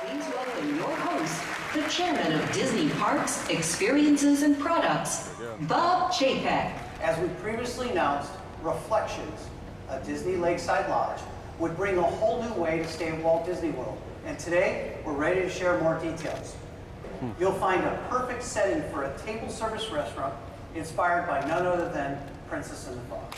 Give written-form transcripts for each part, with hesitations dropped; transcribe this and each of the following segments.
Please welcome your host, the chairman of Disney Parks, Experiences, and Products, Bob Chapek. As we previously announced, Reflections, a Disney Lakeside Lodge, would bring a whole new way to stay at Walt Disney World. And today, we're ready to share more details. You'll find a perfect setting for a table service restaurant inspired by none other than Princess and the Frog.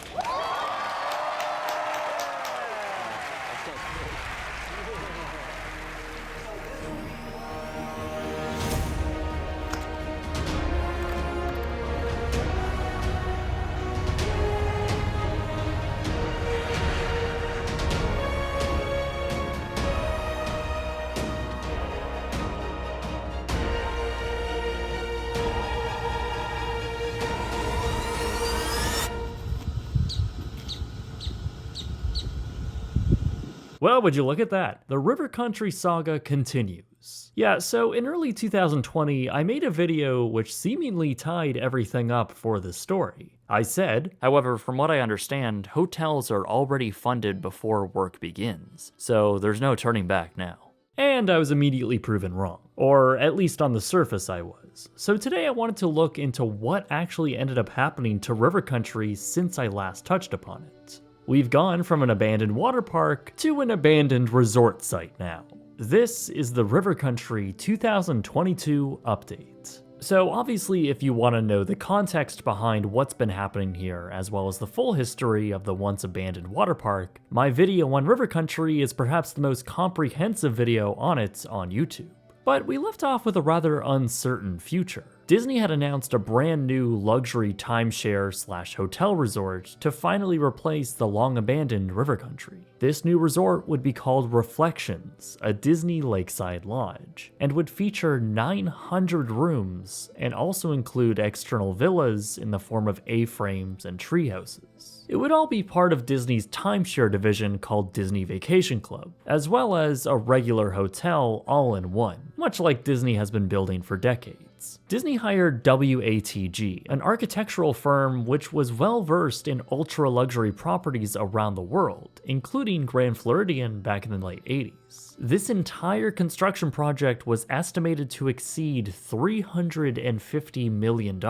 Well, would you look at that? The River Country saga continues. Yeah, so in early 2020, I made a video which seemingly tied everything up for this story. I said, however, from what I understand, hotels are already funded before work begins, so there's no turning back now. And I was immediately proven wrong. Or at least on the surface I was. So today I wanted to look into what actually ended up happening to River Country since I last touched upon it. We've gone from an abandoned water park to an abandoned resort site now. This is the River Country 2022 update. So obviously, if you want to know the context behind what's been happening here, as well as the full history of the once abandoned water park, my video on River Country is perhaps the most comprehensive video on it on YouTube. But we left off with a rather uncertain future. Disney had announced a brand new luxury timeshare/hotel resort to finally replace the long-abandoned River Country. This new resort would be called Reflections, a Disney Lakeside Lodge, and would feature 900 rooms and also include external villas in the form of A-frames and treehouses. It would all be part of Disney's timeshare division called Disney Vacation Club, as well as a regular hotel all in one, much like Disney has been building for decades. Disney hired WATG, an architectural firm which was well versed in ultra-luxury properties around the world, including Grand Floridian back in the late 80s. This entire construction project was estimated to exceed $350 million,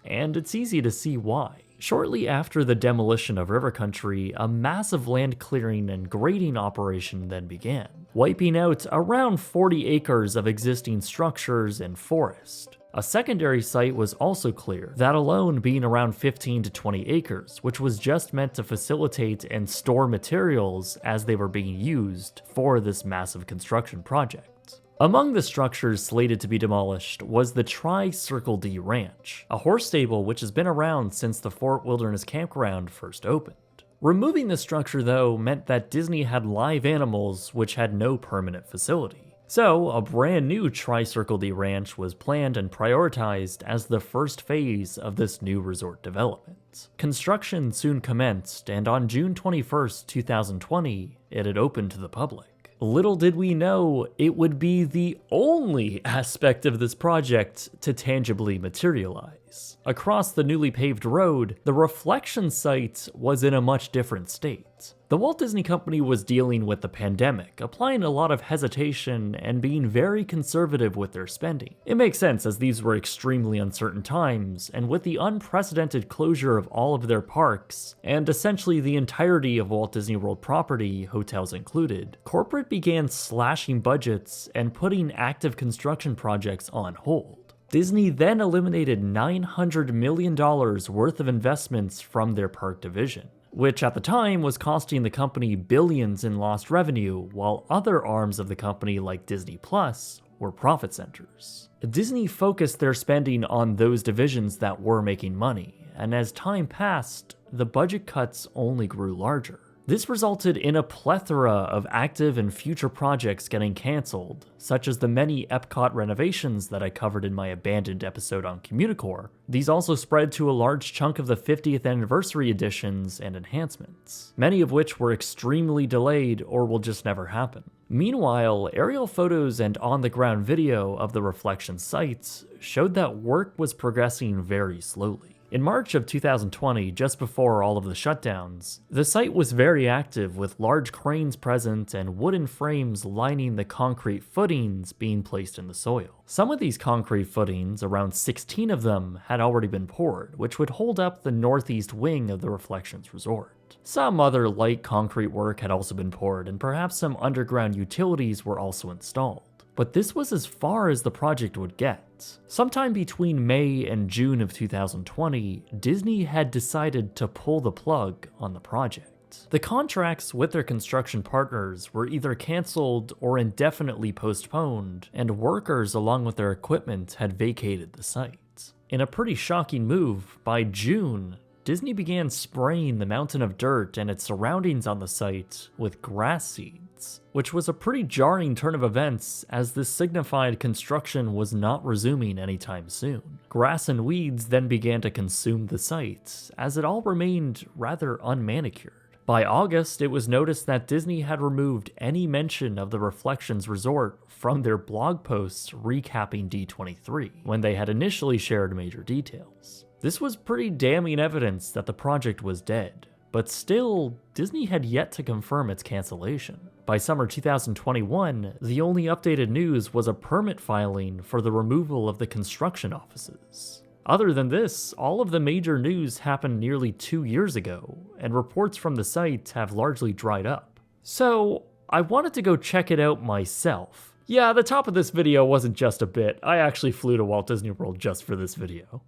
and it's easy to see why. Shortly after the demolition of River Country, a massive land clearing and grading operation then began, wiping out around 40 acres of existing structures and forest. A secondary site was also cleared, that alone being around 15 to 20 acres, which was just meant to facilitate and store materials as they were being used for this massive construction project. Among the structures slated to be demolished was the Tri-Circle D Ranch, a horse stable which has been around since the Fort Wilderness Campground first opened. Removing the structure, though, meant that Disney had live animals which had no permanent facility. So, a brand new Tri-Circle D Ranch was planned and prioritized as the first phase of this new resort development. Construction soon commenced, and on June 21st, 2020, it had opened to the public. Little did we know it would be the only aspect of this project to tangibly materialize. Across the newly paved road, the Reflection site was in a much different state. The Walt Disney Company was dealing with the pandemic, applying a lot of hesitation and being very conservative with their spending. It makes sense as these were extremely uncertain times, and with the unprecedented closure of all of their parks, and essentially the entirety of Walt Disney World property, hotels included, corporate began slashing budgets and putting active construction projects on hold. Disney then eliminated $900 million worth of investments from their park division, which at the time was costing the company billions in lost revenue, while other arms of the company like Disney Plus were profit centers. Disney focused their spending on those divisions that were making money, and as time passed, the budget cuts only grew larger. This resulted in a plethora of active and future projects getting cancelled, such as the many Epcot renovations that I covered in my abandoned episode on Communicore. These also spread to a large chunk of the 50th anniversary additions and enhancements, many of which were extremely delayed or will just never happen. Meanwhile, aerial photos and on-the-ground video of the Reflection sites showed that work was progressing very slowly. In March of 2020, just before all of the shutdowns, the site was very active with large cranes present and wooden frames lining the concrete footings being placed in the soil. Some of these concrete footings, around 16 of them, had already been poured, which would hold up the northeast wing of the Reflections Resort. Some other light concrete work had also been poured, and perhaps some underground utilities were also installed. But this was as far as the project would get. Sometime between May and June of 2020, Disney had decided to pull the plug on the project. The contracts with their construction partners were either canceled or indefinitely postponed, and workers along with their equipment had vacated the site. In a pretty shocking move, by June, Disney began spraying the mountain of dirt and its surroundings on the site with grass seeds, which was a pretty jarring turn of events as this signified construction was not resuming anytime soon. Grass and weeds then began to consume the site, as it all remained rather unmanicured. By August, it was noticed that Disney had removed any mention of the Reflections Resort from their blog posts recapping D23, when they had initially shared major details. This was pretty damning evidence that the project was dead, but still, Disney had yet to confirm its cancellation. By summer 2021, the only updated news was a permit filing for the removal of the construction offices. Other than this, all of the major news happened nearly 2 years ago, and reports from the site have largely dried up. So, I wanted to go check it out myself. Yeah, the top of this video wasn't just a bit, I actually flew to Walt Disney World just for this video.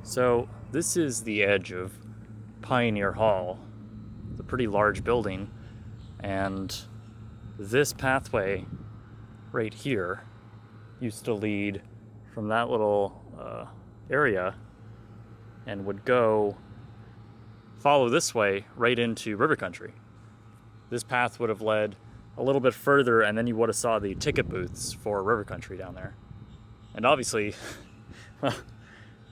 So, this is the edge of Pioneer Hall. It's a pretty large building, and this pathway right here used to lead from that little area and would follow this way right into River Country. This path would have led a little bit further, and then you would have saw the ticket booths for River Country down there. And obviously, well,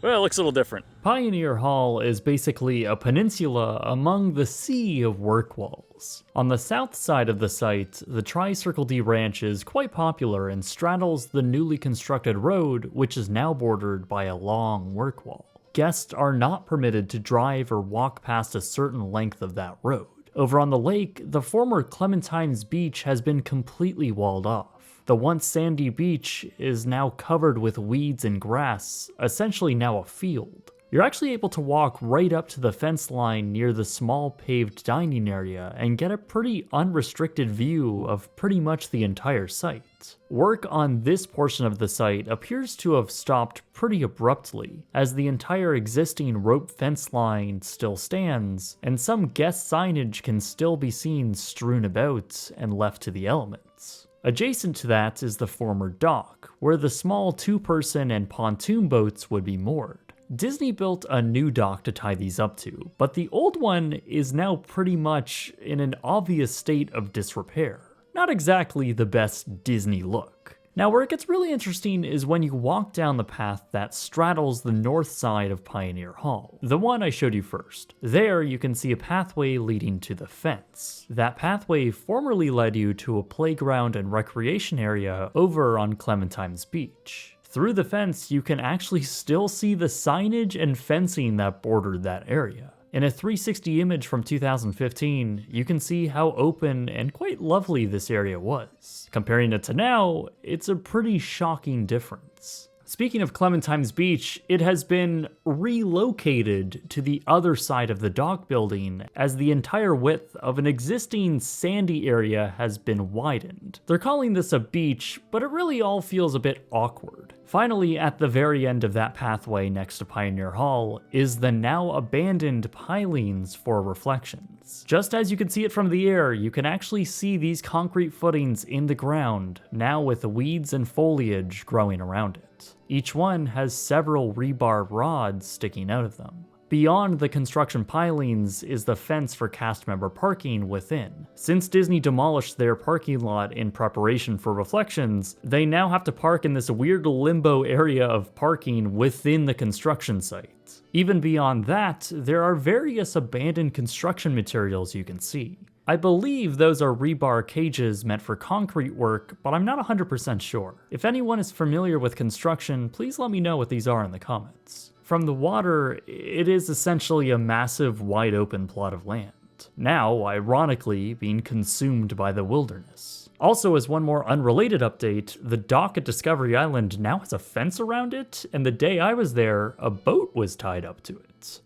it looks a little different. Pioneer Hall is basically a peninsula among the sea of work walls. On the south side of the site, the Tri-Circle D Ranch is quite popular and straddles the newly constructed road, which is now bordered by a long work wall. Guests are not permitted to drive or walk past a certain length of that road. Over on the lake, the former Clementine's Beach has been completely walled off. The once sandy beach is now covered with weeds and grass, essentially now a field. You're actually able to walk right up to the fence line near the small paved dining area and get a pretty unrestricted view of pretty much the entire site. Work on this portion of the site appears to have stopped pretty abruptly, as the entire existing rope fence line still stands, and some guest signage can still be seen strewn about and left to the elements. Adjacent to that is the former dock, where the small two-person and pontoon boats would be moored. Disney built a new dock to tie these up to, but the old one is now pretty much in an obvious state of disrepair. Not exactly the best Disney look. Now, where it gets really interesting is when you walk down the path that straddles the north side of Pioneer Hall, the one I showed you first. There, you can see a pathway leading to the fence. That pathway formerly led you to a playground and recreation area over on Clementine's Beach. Through the fence, you can actually still see the signage and fencing that bordered that area. In a 360 image from 2015, you can see how open and quite lovely this area was. Comparing it to now, it's a pretty shocking difference. Speaking of Clementine's Beach, it has been relocated to the other side of the dock building as the entire width of an existing sandy area has been widened. They're calling this a beach, but it really all feels a bit awkward. Finally, at the very end of that pathway next to Pioneer Hall is the now abandoned pilings for Reflections. Just as you can see it from the air, you can actually see these concrete footings in the ground, now with weeds and foliage growing around it. Each one has several rebar rods sticking out of them. Beyond the construction pilings is the fence for cast member parking within. Since Disney demolished their parking lot in preparation for Reflections, they now have to park in this weird limbo area of parking within the construction site. Even beyond that, there are various abandoned construction materials you can see. I believe those are rebar cages meant for concrete work, but I'm not 100% sure. If anyone is familiar with construction, please let me know what these are in the comments. From the water, it is essentially a massive wide open plot of land, now ironically being consumed by the wilderness. Also, as one more unrelated update, the dock at Discovery Island now has a fence around it, and the day I was there, a boat was tied up to it.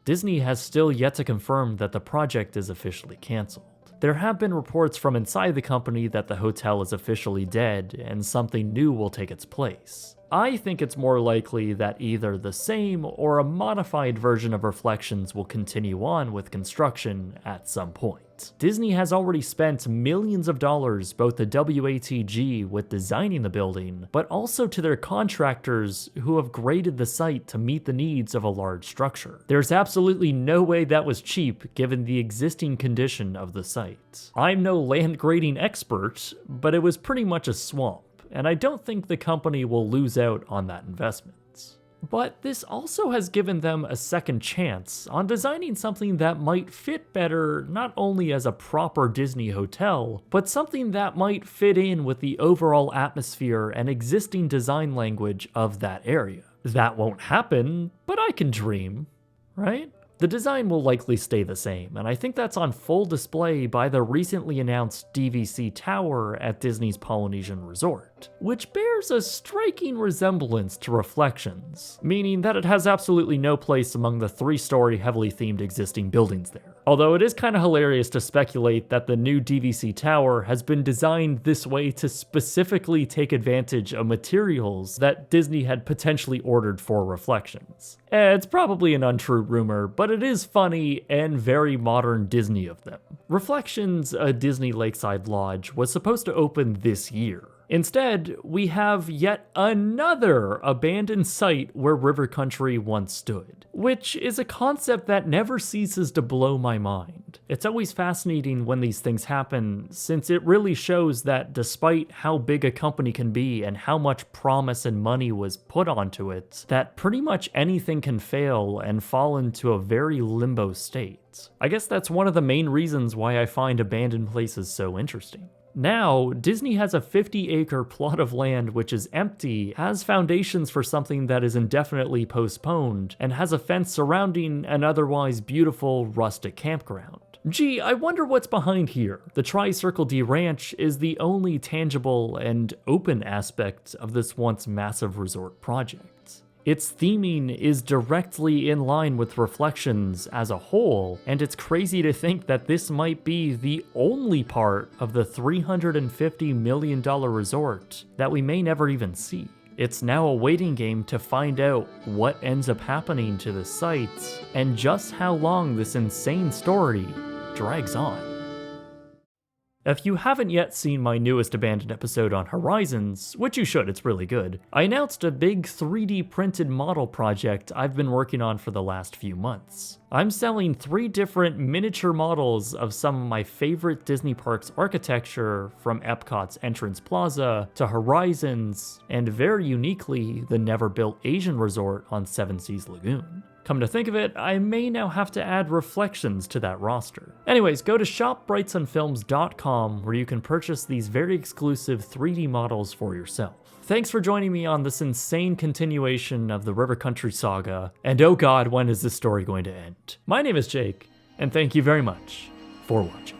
Disney has still yet to confirm that the project is officially canceled. There have been reports from inside the company that the hotel is officially dead and something new will take its place. I think it's more likely that either the same or a modified version of Reflections will continue on with construction at some point. Disney has already spent millions of dollars both to WATG with designing the building, but also to their contractors who have graded the site to meet the needs of a large structure. There's absolutely no way that was cheap given the existing condition of the site. I'm no land grading expert, but it was pretty much a swamp, and I don't think the company will lose out on that investment. But this also has given them a second chance on designing something that might fit better not only as a proper Disney hotel, but something that might fit in with the overall atmosphere and existing design language of that area. That won't happen, but I can dream, right? The design will likely stay the same, and I think that's on full display by the recently announced DVC Tower at Disney's Polynesian Resort, which bears a striking resemblance to Reflections, meaning that it has absolutely no place among the 3-story heavily themed existing buildings there. Although it is kind of hilarious to speculate that the new DVC Tower has been designed this way to specifically take advantage of materials that Disney had potentially ordered for Reflections. It's probably an untrue rumor, but it is funny and very modern Disney of them. Reflections, a Disney Lakeside Lodge, was supposed to open this year. Instead, we have yet another abandoned site where River Country once stood, which is a concept that never ceases to blow my mind. It's always fascinating when these things happen, since it really shows that despite how big a company can be and how much promise and money was put onto it, that pretty much anything can fail and fall into a very limbo state. I guess that's one of the main reasons why I find abandoned places so interesting. Now, Disney has a 50-acre plot of land which is empty, has foundations for something that is indefinitely postponed, and has a fence surrounding an otherwise beautiful rustic campground. Gee, I wonder what's behind here. The Tri-Circle D Ranch is the only tangible and open aspect of this once massive resort project. Its theming is directly in line with Reflections as a whole, and it's crazy to think that this might be the only part of the $350 million resort that we may never even see. It's now a waiting game to find out what ends up happening to the site and just how long this insane story drags on. If you haven't yet seen my newest abandoned episode on Horizons, which you should, it's really good, I announced a big 3D printed model project I've been working on for the last few months. I'm selling 3 different miniature models of some of my favorite Disney parks architecture, from Epcot's Entrance Plaza to Horizons, and very uniquely, the never-built Asian resort on Seven Seas Lagoon. Come to think of it, I may now have to add Reflections to that roster. Anyways, go to shop.brightsunfilms.com where you can purchase these very exclusive 3D models for yourself. Thanks for joining me on this insane continuation of the River Country saga, and oh god, when is this story going to end? My name is Jake, and thank you very much for watching.